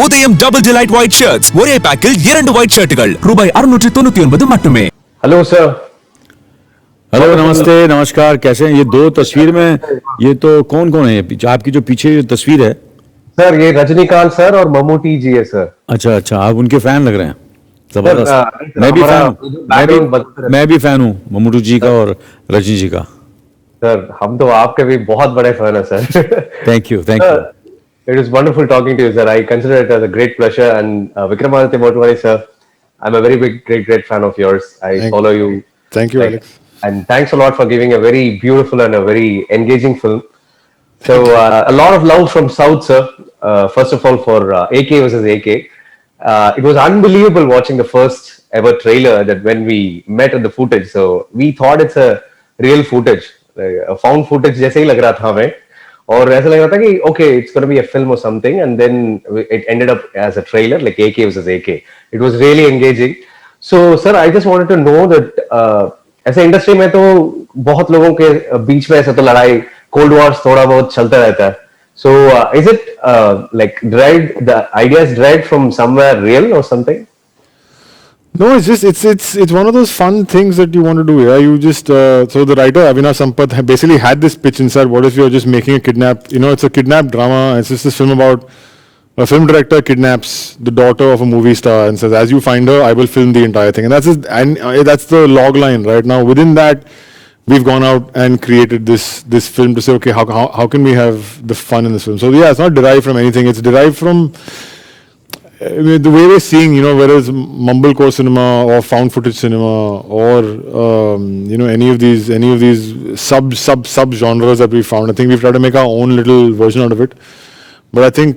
உதயம் double delight white shirts ஒரே பேக்கில் 2 ஒயிட் ஷர்ட்டுகள் ரூபாய் 699 மட்டுமே. Hello sir. हेलो, नमस्ते, नमस्कार. कैसे हैं? ये दो तस्वीर में ये तो कौन कौन है? आपकी जो पीछे ये तस्वीर है. सर ये रजनीकांत सर और ममूटी जी है सर. अच्छा अच्छा, आप उनके फैन लग रहे हैं. जबरदस्त. मैं भी फैन हूँ ममूटी जी का और रजनी जी का. सर हम तो आपके भी बहुत बड़े फैन है sir. Thank you, thank you. It was wonderful talking to you, sir. I consider it as a great pleasure. And Vikramaditya Motwani, sir, I'm a very big, great fan of yours. I follow you. Thank you, Alex. And thanks a lot for giving a very beautiful and a very engaging film. So a lot of love from South, sir. First of all, for AK versus AK. It was unbelievable watching the first ever trailer that when we met at the footage. So we thought it's a real footage, a found footage जैसे ही लग रहा था हमें. और ऐसा लग रहा था कि okay, it's going to be a film or something, and then it ended up as a trailer like AK versus AK. It was really engaging. So sir, I just wanted to know that ऐसे industry में तो बहुत लोगों के बीच में ऐसा तो लड़ाई कोल्ड वॉर्स थोड़ा बहुत चलता रहता है. So is it like derived, the idea is derived from somewhere real or something? No, it's just it's one of those fun things that you want to do. Yeah, you just so the writer Avinash Sampath basically had this pitch inside. What if you're just making a kidnap? You know, it's a kidnap drama. It's just this film about a film director kidnaps the daughter of a movie star and says, "As you find her, I will film the entire thing." And that's the log line right now. Within that, we've gone out and created this film to say, okay, how can we have the fun in this film? So yeah, it's not derived from anything. It's derived from the way we're seeing, you know, whether it's mumblecore cinema or found footage cinema or you know, any of these sub genres that we found. I think we've tried to make our own little version out of it. But I think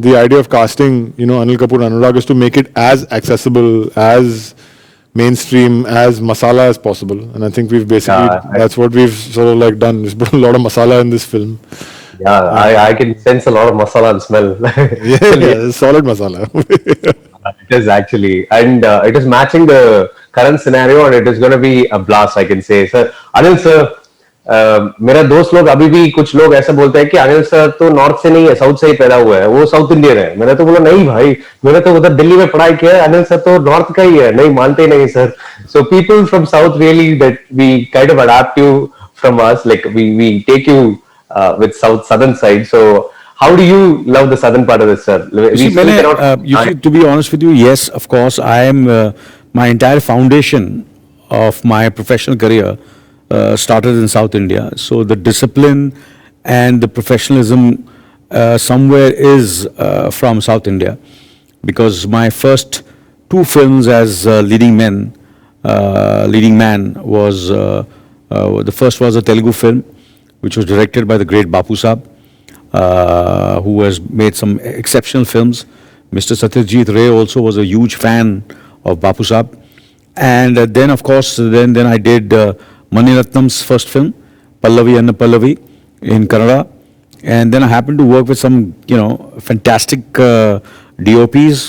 the idea of casting, you know, Anil Kapoor and Anurag is to make it as accessible, as mainstream, as masala as possible. And I think we've basically that's what we've sort of like done. We've put a lot of masala in this film. Yeah, I can sense a lot of masala and smell. yeah, solid masala. It is actually, and it is matching the current scenario, and it is going to be a blast, I can say. Sir, Anil sir, मेरा दोस्त लोग अभी भी कुछ लोग ऐसा बोलते हैं कि अनिल सर तो नॉर्थ से नहीं है, साउथ से ही पैदा हुआ है, वो साउथ इंडियन है. मैंने तो बोला नहीं भाई, मैंने तो उधर दिल्ली में पढ़ाई किया है, अनिल सर तो नॉर्थ का ही है. नहीं मानते नहीं sir. So people from south really that we kind of adapt you from us, like we take you with southern side. So how do you love the southern part of this, sir? To be honest with you, yes, of course, I am my entire foundation of my professional career started in South India. So the discipline and the professionalism somewhere is from South India, because my first 2 films as leading man was the first was a Telugu film, which was directed by the great Bapu Saab, who has made some exceptional films. Mr. Satyajit Ray also was a huge fan of Bapu Saab. And then, of course, then I did Mani Ratnam's first film, Pallavi and Pallavi, in Kannada. And then I happened to work with some, you know, fantastic DOPs,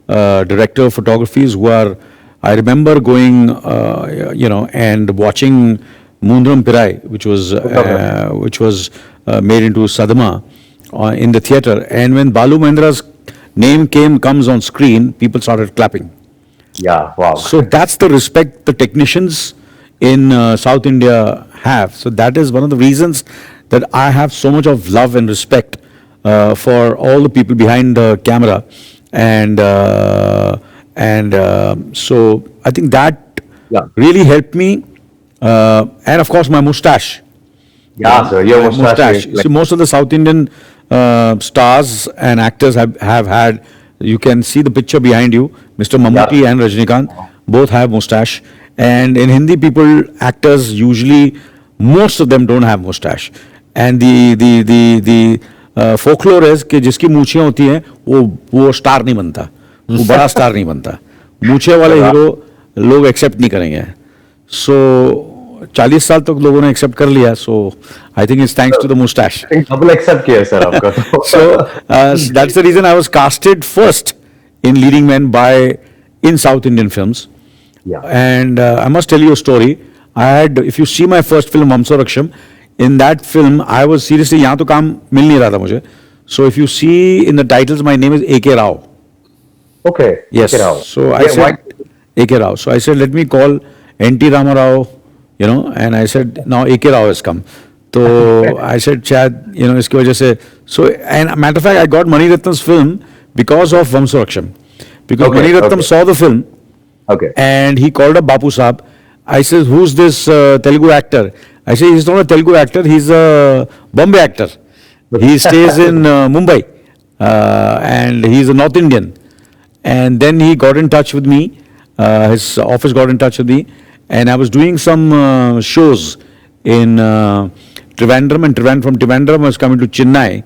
director of photographies, who are, I remember going, you know, and watching Moondram Pirai, which was made into Sadama in the theater. And when Balu Mahendra's name comes on screen, people started clapping. Yeah, wow. So that's the respect the technicians in South India have. So that is one of the reasons that I have so much of love and respect for all the people behind the camera. And so I think that really helped me. And of course, my mustache. Yeah, sir, your mustache. See, most of the South Indian stars and actors have had. You can see the picture behind you. Mr. Mammootty and Rajnikant both have mustache. And in Hindi, actors usually, most of them don't have mustache. And the folklore is कि जिसकी मूछें होती हैं वो star नहीं बनता, वो बड़ा star नहीं बनता. मूछे वाले हीरो लोग एक्सेप्ट नहीं करेंगे. So 40 साल तक लोगों ने एक्सेप्ट कर लिया. So I think it's thanks to the mustache. Double accept किया सर आपका. So that's the reason I was casted first in leading men in South Indian films. Yeah. And I must tell you a story. If you see my first film, Vamso Raksham, in that film I was seriously, यहाँ तो काम मिल नहीं रहा था मुझे. So if you see in the titles, my name is A.K. Rao. Okay. Yes. Get out. So I Yeah, said why- A.K. Rao. So I said, let me call N.T. Rama Rao, and I said, now A.K. Rao has come. So I said, Chad, iski wajah se. So, and matter of fact, I got Mani Ratnam's film because of Vamsuraksham. Because Okay, Mani Ratnam okay. saw the film Okay. and he called up Bapu Saab. I said, who's this Telugu actor? I said, he's not a Telugu actor, he's a Bombay actor. He stays in Mumbai and he's a North Indian. And then he got in touch with me, his office got in touch with me, and I was doing some shows in Trivandrum, and from Trivandrum I was coming to Chennai.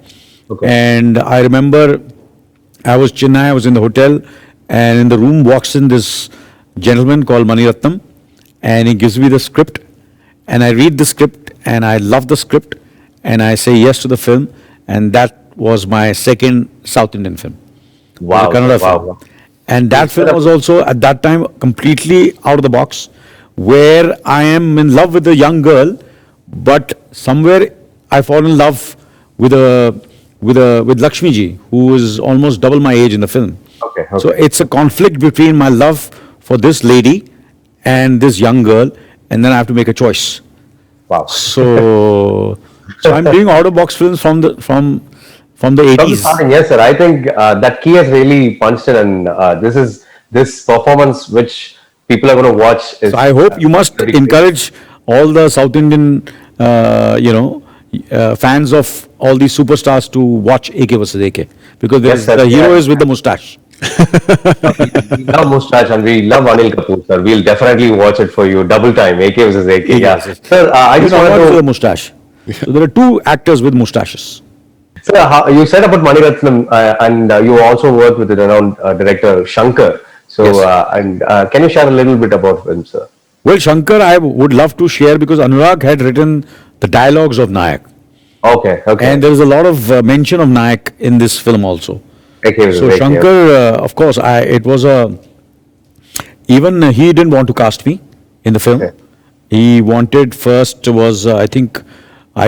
Okay. And I remember I was Chennai, I was in the hotel, and in the room walks in this gentleman called Mani Ratnam, and he gives me the script, and I read the script, and I love the script, and I say yes to the film, and that was my second South Indian film. Wow. The Kannada Wow. film. Wow. And that film was also at that time completely out of the box, where I am in love with a young girl, but somewhere I fall in love with with Lakshmi ji, who is almost double my age in the film. Okay, So okay. it's a conflict between my love for this lady and this young girl, and then I have to make a choice. Wow. So I'm doing out of box films from the From the 80s. starting, yes, sir. I think that key has really punched in, and this performance which people are going to watch is. So I hope you must very great. encourage all the South Indian, fans of all these superstars to watch AK versus AK, because Yes, sir. the hero Yeah. is with the mustache. We love Mustache and we love Anil Kapoor, sir. We'll definitely watch it for you. Double time, AK versus AK. Yeah. versus- Sir, I You just know what wanted is to. a mustache? So there are two actors with mustaches. Sir, you said about Mani Ratnam, and you also worked with the renowned director Shankar. So, Yes. can you share a little bit about him, sir? Well, Shankar, I would love to share because Anurag had written the dialogues of Nayak, Okay, okay. and there is a lot of mention of Nayak in this film also. AK versus So AK. Shankar, of course, it was even he didn't want to cast me in the film. Okay. He wanted first was I think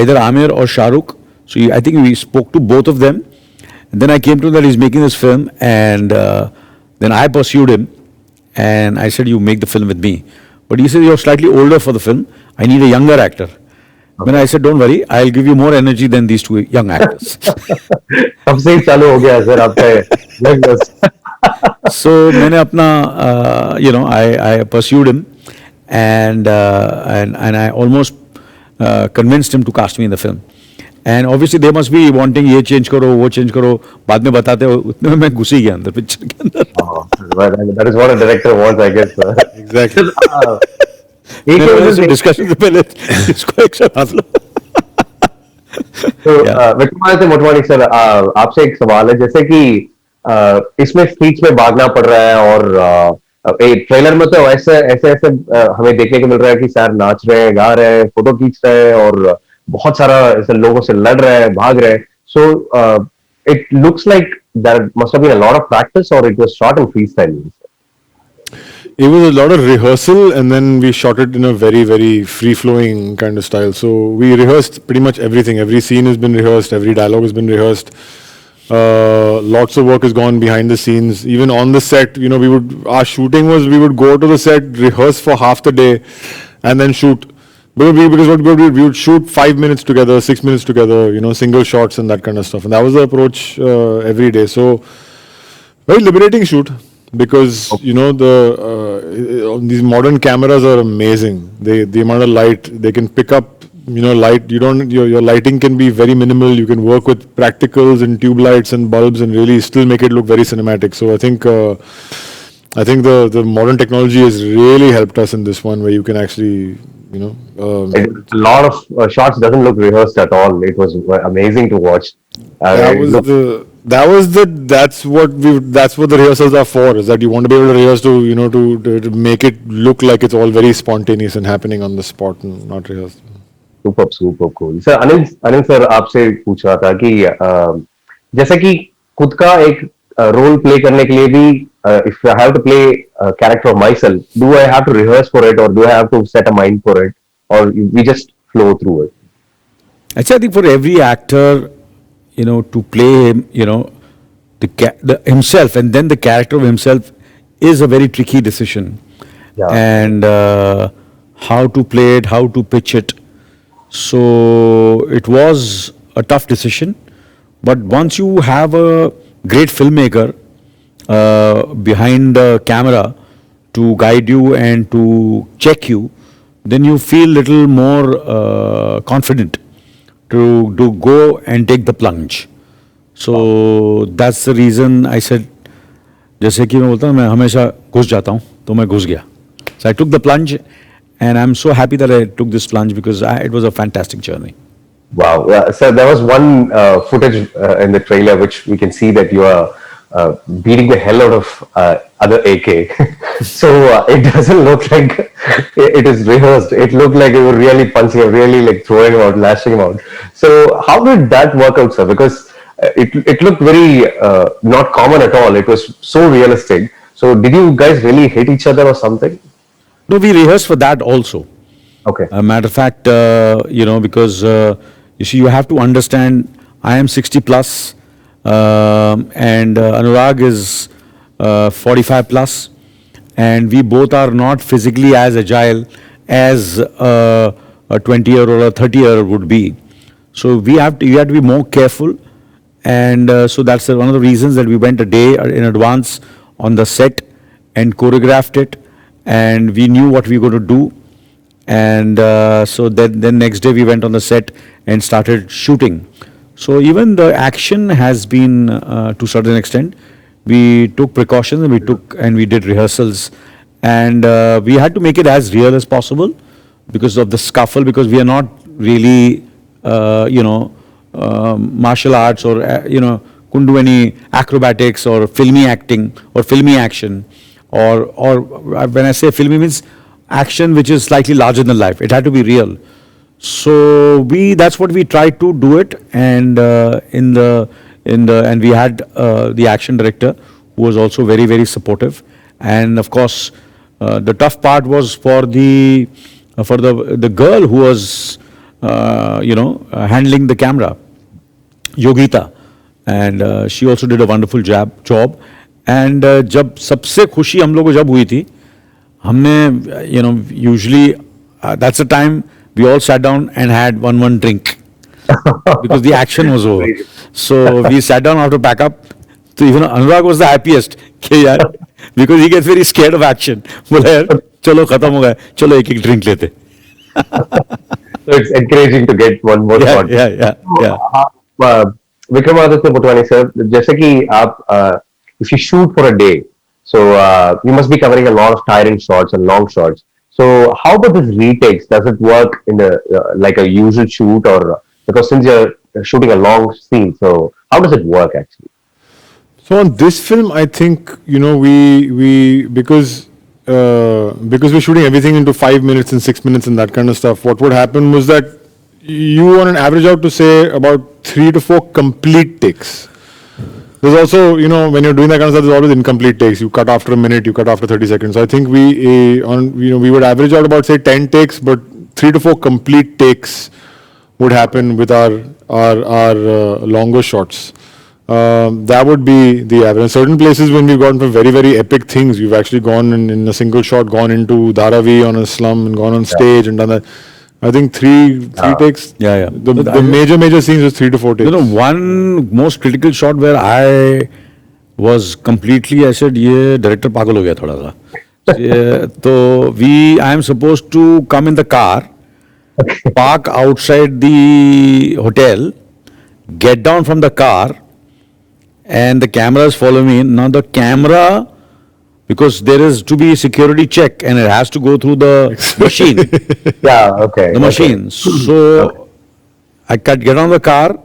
either Amir or Shahrukh. So I think we spoke to both of them. And then I came to know that he's making this film, and then I pursued him, and I said, "You make the film with me." But he said, "You're slightly older for the film. I need a younger actor." Then I said, "Don't worry, I'll give you more energy than these two young actors." तब से ही चालू हो गया sir आपका So मैंने अपना I pursued him, and I almost convinced him to cast me in the film. And obviously they must be wanting ये change करो वो change करो, बाद में बताते हो, उतने में मैं घुस ही गया अंदर पिक्चर के अंदर. That is what a director wants, I guess. Exactly. AK versus AK. Discussion से पहले इसको एक साथ हाथ लो. तो Yeah. विक्रमादित्य मोटवानी सर, आपसे एक सवाल है, जैसे कि इसमें स्पीच में भागना पड़ रहा है और ट्रेलर में तो ऐसे ऐसे ऐसे हमें देखने को मिल रहा है कि सर नाच रहे हैं, गा रहे हैं, फोटो खींच रहे हैं और बहुत सारा ऐसे लोगों से लड़ रहे हैं, भाग रहे हैं. So it looks like there must have been a lot of practice और it was shot in free style. It was a lot of rehearsal, and then we shot it in a very, very free-flowing kind of style. So we rehearsed pretty much everything. Every scene has been rehearsed. Every dialogue has been rehearsed. Lots of work has gone behind the scenes. Even on the set, our shooting was we would go to the set, rehearse for half the day, and then shoot. Because what we would do, we would shoot 5 minutes together, 6 minutes together, single shots and that kind of stuff. And that was the approach every day. So very liberating shoot. Because these modern cameras are amazing. The amount of light they can pick up, light. Your lighting can be very minimal. You can work with practicals and tube lights and bulbs and really still make it look very cinematic. So I think the modern technology has really helped us in this one, where you can actually A lot of shots doesn't look rehearsed at all. It was amazing to watch. That's what the rehearsals are for, is that you want to be able to rehearse to make it look like it's all very spontaneous and happening on the spot and not rehearsed. Super cool. Sir Anil sir, आपसे पूछ रहा था कि जैसे कि खुद का एक रोल प्ले करने के लिए भी, if I have to play character of myself, do I have to rehearse for it और do I have to set a mind for it और we just flow through it? Actually, I think for every actor, to play him, the himself, and then the character of himself is a very tricky decision. Yeah. And how to play it, how to pitch it. So it was a tough decision. But once you have a great filmmaker behind the camera to guide you and to check you, then you feel little more confident to go and take the plunge. So that's the reason I said, जैसे कि मैं बोलता हूँ मैं हमेशा घुस जाता हूँ तो मैं घुस गया. So I took the plunge and I'm so happy that I took this plunge because it was a fantastic journey. Wow. Yeah. So there was one footage in the trailer which we can see that you are beating the hell out of other AK. So it doesn't look like it is rehearsed. It looked like you were really punching him, really like throwing him out, lashing him out. So how did that work out, sir? Because it looked very not common at all. It was so realistic. So did you guys really hit each other or something? No, we rehearsed for that also. Okay. A matter of fact, because you see, you have to understand, I am 60 plus, and Anurag is 45 plus, and we both are not physically as agile as a 20-year or a 30-year would be. So you have to be more careful, and so that's one of the reasons that we went a day in advance on the set and choreographed it, and we knew what we were going to do. And so then next day we went on the set and started shooting. So even the action has been to a certain extent. We took precautions and we did rehearsals, and we had to make it as real as possible because of the scuffle. Because we are not really martial arts or couldn't do any acrobatics or filmy acting or filmy action, or when I say filmy means action which is slightly larger than life. It had to be real. So that's what we tried to do it, and and we had the action director who was also very, very supportive. And of course, the tough part was for the girl who was handling the camera, Yogita, and she also did a wonderful job. And जब सबसे खुशी हम लोग को जब हुई थी, हमने usually that's the time we all sat down and had one drink because the action was over. So we sat down after pack up. So even Anurag was the happiest कि यार, because he gets very scared of action. बोला यार चलो खत्म हो गया, चलो एक drink लेते. So it's encouraging to get one more shot. Yeah. Vikramaditya Motwani sir, जैसे कि आप if you shoot for a day, so you must be covering a lot of tiring shots and long shots. So how about this retakes? Does it work in like a usual shoot, or because since you're shooting a long scene, so how does it work actually? So on this film, I think we because we're shooting everything into 5 minutes and 6 minutes and that kind of stuff. What would happen was that you on an average out to say about 3 to 4 complete takes. There's also, when you're doing that kind of stuff, there's always incomplete takes. You cut after a minute, you cut after 30 seconds. So I think we would average out about say 10 takes, but 3 to 4 complete takes would happen with our longer shots. That would be the average. In certain places when we've gone for very, very epic things, we've actually gone in a single shot, gone into Dharavi on a slum and gone on stage and done that. I think three takes. Yeah. The major scenes was 3 to 4 takes. One most critical shot where I was completely, I said, ये director पागल हो गया थोड़ा सा. तो I am supposed to come in the car, park outside the hotel, get down from the car, and the cameras follow me. Now the camera, because there is to be a security check and it has to go through the machine. Yeah, okay. The machine. So I get on the car,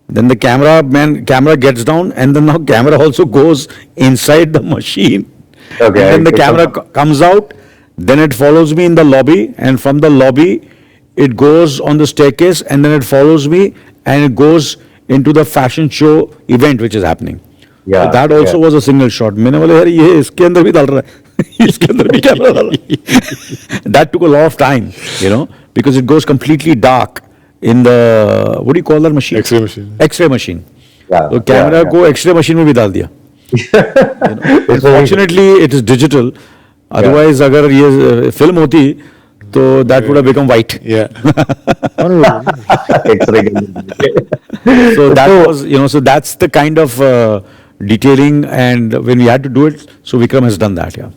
then the camera gets down, and then now camera also goes inside the machine. Okay. And then the camera comes out, then it follows me in the lobby, and from the lobby it goes on the staircase, and then it follows me and it goes into the fashion show event which is happening. Yeah, so that also was a single shot. मैंने बोला यार ये इसके अंदर भी डाल रहा है, इसके अंदर भी कैमरा डाल रहा है. That took a lot of time, because it goes completely dark, in the, what do you call that machine? X-ray machine. X-ray machine. Yeah, तो कैमरा yeah, को एक्सरे मशीन में भी डाल दिया. Fortunately, it is digital. Otherwise, अगर ये film होती तो that would have become white. Yeah. Wonderful. X-ray. So that was, so that's the kind of detailing, and when we had to do it, so Vikram has done that, yeah.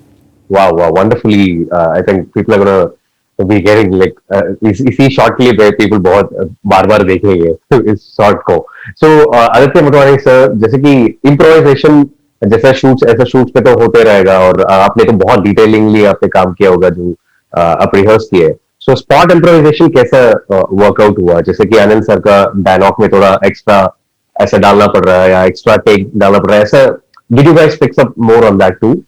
Wow, wonderfully. I think people are gonna be getting like इसी short clip है people बहुत बार देखेंगे इस short को. So Aditya Motwani sir, जैसे कि improvisation जैसा shoots ऐसा shoots पे तो होते रहेगा, और आपने तो बहुत डिटेलिंगली आपने काम किया होगा जो आप रिहर्स किए. So spot improvisation कैसा वर्कआउट हुआ? जैसे कि आनंद सर का डायलॉग में थोड़ा एक्स्ट्रा ऐसा डालना पड़ रहा है या एक्स्ट्रा टेक डालना पड़ रहा है, ऐसा did you guys fix up more on that too?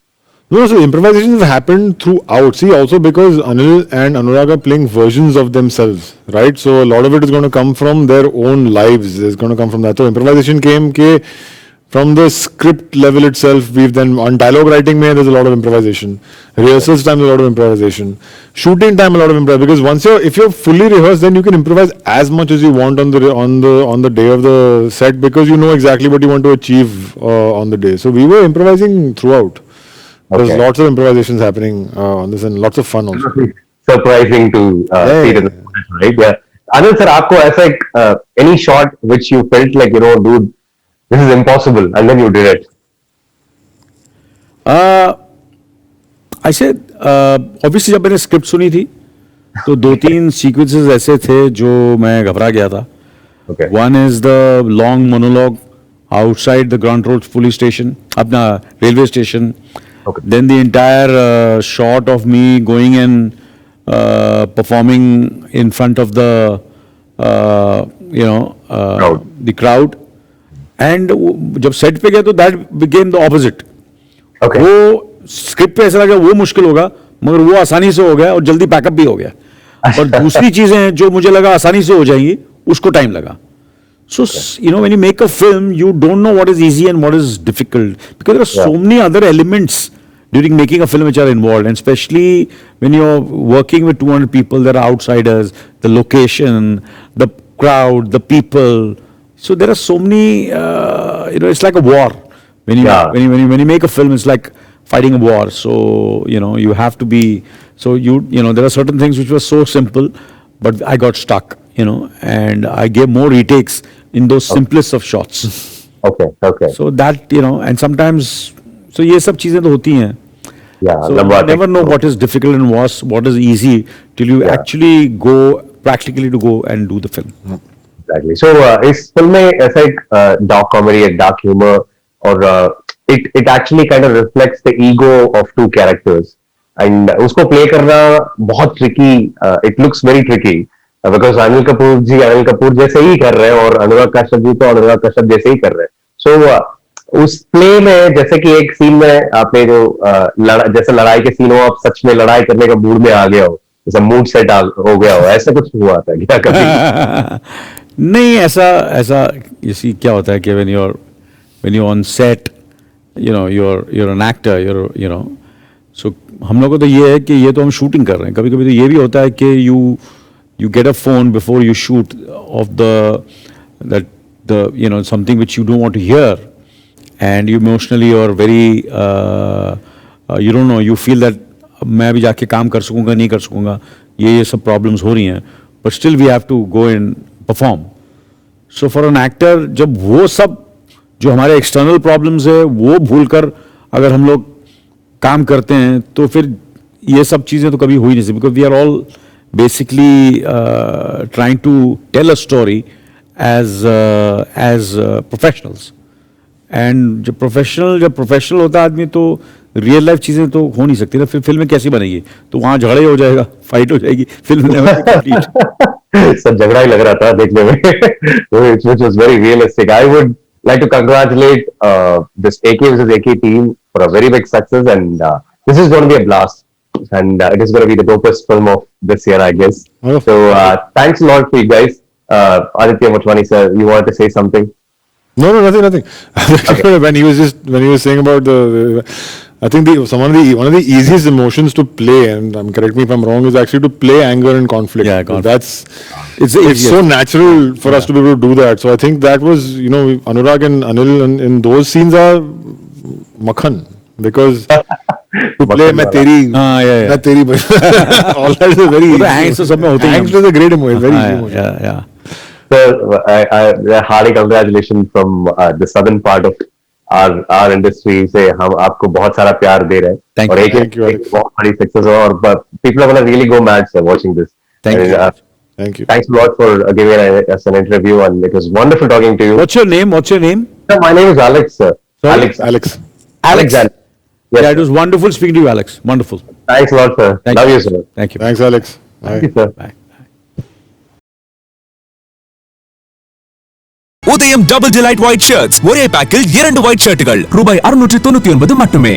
No, so improvisations have happened throughout. See, also because Anil and Anurag are playing versions of themselves, right? So a lot of it is going to come from their own lives. It's going to come from that. So improvisation came from the script level itself. We've then on dialogue writing, there's a lot of improvisation. Rehearsals time, a lot of improvisation. Shooting time, a lot of improvisation. Because if you're fully rehearsed, then you can improvise as much as you want on the day of the set, because you know exactly what you want to achieve on the day. So we were improvising throughout. There's Okay. lots of improvisations happening on this, and lots of fun also. Surprising to see it in the footage, right? Yeah. Anil sir, आपको ऐसा एक any shot which you felt like, dude, this is impossible, and then you did it. I said, obviously जब मैंने script सुनी थी तो 2-3 sequences ऐसे थे जो मैं घबरा गया था. Okay. One is the long monologue outside the Grant Road police station, अपना railway station. Okay. Then the entire shot of me going and performing in front of the, Crowd. the crowd. And जब set पे गया तो that became the opposite. Okay. वो script पे ऐसा लगा वो मुश्किल होगा, मगर वो आसानी से हो गया और जल्दी पैकअप भी हो गया. और दूसरी चीजें जो मुझे लगा आसानी से हो जाएंगी, उसको टाइम लगा. So, when you make a film, you don't know what is easy and what is difficult, because there are so many other elements during making a film which are involved, and especially when you're working with 200 people, there are outsiders, the location, the crowd, the people. So there are so many, it's like a war. When you make a film, it's like fighting a war. So, you have to be, there are certain things which were so simple, but I got stuck, and I gave more retakes in those simplest of shots. Okay. So that, and sometimes, so ये सब चीजें तो होती हैं. Yeah. So you never know what is difficult and what is easy till you actually go practically to go and do the film. Exactly. So इस film में ऐसा एक dark comedy, एक dark humor, और it actually kind of reflects the ego of two characters, and उसको play करना बहुत tricky. It looks very tricky because Anil Kapoor जी अनिल कपूर जैसे ही कर रहे हैं और अनुराग कश्यप जी तो अनुराग कश्यप जैसे ही कर रहे हैं. So उस प्ले में जैसे कि एक सीन में आपने जो जैसे लड़ाई के सीन हो, आप सच में लड़ाई करने का मूड में आ गया हो, जैसा मूड सेट हो गया हो, ऐसा कुछ हुआ था क्या कभी? नहीं, ऐसा इसी क्या होता है कि when you're on set, you're an actor, so हम लोग को तो ये है कि ये तो हम शूटिंग कर रहे हैं. कभी कभी तो ये भी होता है कि you get a phone before you shoot of the something which you don't want to hear, and you emotionally or very you don't know, you feel that मैं भी जाके काम कर सकूंगा नहीं कर सकूंगा, ये सब problems हो रही हैं, but still we have to go and perform. So for an actor, जब वो सब जो हमारे external problems है वो भूलकर अगर हम लोग काम करते हैं तो फिर ये सब चीज़ें तो कभी हो ही नहीं सकती, because we are all basically trying to tell a story as professionals. And जब प्रोफेशनल होता है आदमी तो रियल लाइफ चीजें तो हो नहीं सकती ना, फिर फिल्म कैसी बनेगी? तो वहां झगड़ा ही हो जाएगा, फाइट हो जाएगी, फिल्म नेवर कंप्लीट. सब झगड़ा ही लग रहा था देखने में, which was very realistic. I would like to congratulate this AK vs AK team for a very big success, and this is going to be a blast, and it is going to be the dopest film of this year, I guess. So thanks a lot for you guys. Aditya Motwani sir, you wanted to say something? No, nothing. Okay. when he was saying about I think one of the easiest emotions to play, and correct me if I'm wrong, is actually to play anger and conflict. Yeah, conflict. It's so natural for us to be able to do that. So I think that was, Anurag and Anil in those scenes are makhan, because to play मैं तेरी मैं तेरी all that is a very वो तो angst तो सब में होते ही हैं। angst is a great emotion, very easy emotion. yeah. Sir, I hearty congratulations from the southern part of our industry से हम आपको बहुत सारा प्यार दे रहे हैं Thank और you. एक Thank you, Alex. बहुत बड़ी सक्सेस और people are gonna really go mad sir watching this. Thank And, you. Thank you. Thanks a lot for giving us an interview and it was wonderful talking to you. What's your name? Sir, my name is Alex sir. Sorry? Alex. Alexander. Yes, Yeah, sir. it was wonderful speaking to you, Alex. Wonderful. Thanks a lot sir. Thank Love you. you sir. Thank you. Thanks, Alex. Bye. Thank you sir. Bye. உதயம் double delight white shirts ஒரே பேக்கில் 2 white ஷர்ட்டுகள் ரூபாய் 699 மட்டுமே.